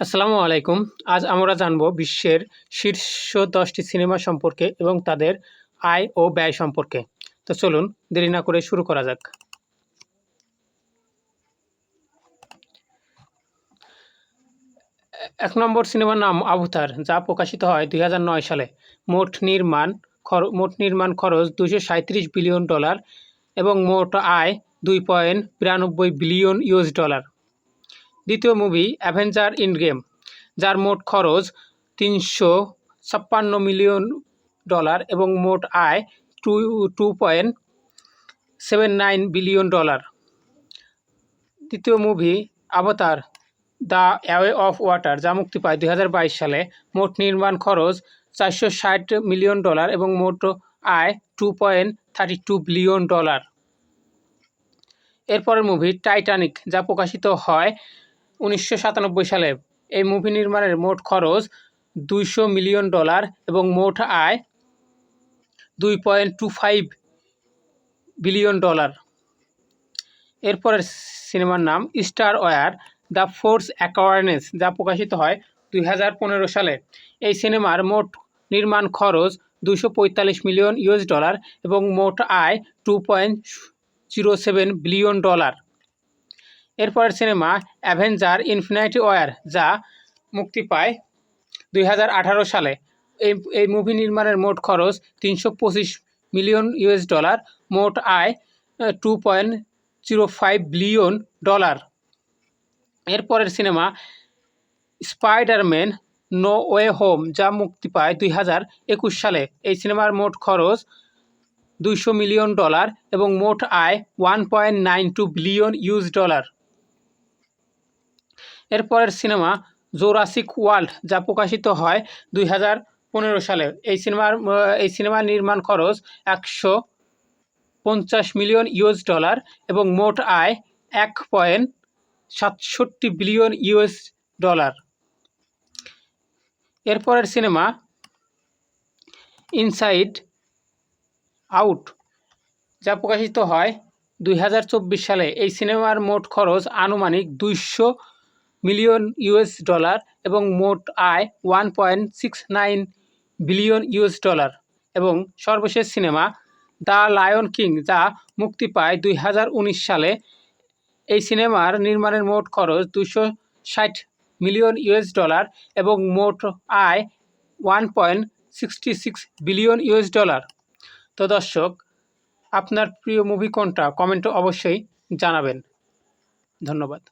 আসসালামু আলাইকুম। আজ আমরা জানব বিশ্বের শীর্ষ 10টি সিনেমা সম্পর্কে এবং তাদের আয় ও ব্যয় সম্পর্কে। তো চলুন দেরি না করে শুরু করা যাক। এক নম্বর সিনেমার নাম অবতার, যা প্রকাশিত হয় 2009 সালে। মোট নির্মাণ খরচ $237 বিলিয়ন এবং মোট আয় $2.92 বিলিয়ন। দ্বিতীয় মুভি অ্যাভেঞ্জার এন্ডগেম, যার মোট খরচ $356 মিলিয়ন এবং মোট আয় $2.79 বিলিয়ন। তৃতীয় মুভি অবতার দ্য ওয়ে অফ ওয়াটার, যা মুক্তি পায় 2022 সালে। মোট নির্মাণ খরচ $460 মিলিয়ন এবং মোট আয় $2.32 বিলিয়ন। এরপরের মুভি টাইটানিক, যা প্রকাশিত হয় 1997 সালে। এই মুভি নির্মাণের মোট খরচ $200 মিলিয়ন এবং মোট আয় $2.25 বিলিয়ন। এরপরের সিনেমার নাম star war the force awareness, যা প্রকাশিত হয় 2015 সালে। এই সিনেমার মোট নির্মাণ খরচ $245 মিলিয়ন এবং মোট আয় $2.07 বিলিয়ন। এরপরের সিনেমা অ্যাভেঞ্জার ইনফিনিটি ওয়ার, যা মুক্তি পায় 2018 সালে। এই মুভি নির্মাণের মোট খরচ $325 মিলিয়ন, মোট আয় $2.05 বিলিয়ন। এরপরের সিনেমা স্পাইডারম্যান নো ওয়ে হোম, যা মুক্তি পায় 2021 সালে। এই সিনেমার মোট খরচ $200 মিলিয়ন এবং মোট আয় $1.92 বিলিয়ন। এরপরের সিনেমা জুরাসিক ওয়ার্ল্ড, যা প্রকাশিত হয় 2015 সালে। এই সিনেমার নির্মাণ খরচ $150 মিলিয়ন এবং মোট আয় $1.67 বিলিয়ন। এরপরের সিনেমা ইনসাইড আউট, যা প্রকাশিত হয় 2024 সালে। এই সিনেমার মোট খরচ আনুমানিক $200 মিলিয়ন এবং মোট আয় $1.69 বিলিয়ন। এবং সর্বশেষ সিনেমা দ্য লায়ন কিং, যা মুক্তি পায় 2019 সালে। এই সিনেমার নির্মাণের মোট খরচ $260 মিলিয়ন এবং মোট আয় $1.66 বিলিয়ন। তো দর্শক, আপনার প্রিয় মুভি কোনটা কমেন্টে অবশ্যই জানাবেন। ধন্যবাদ।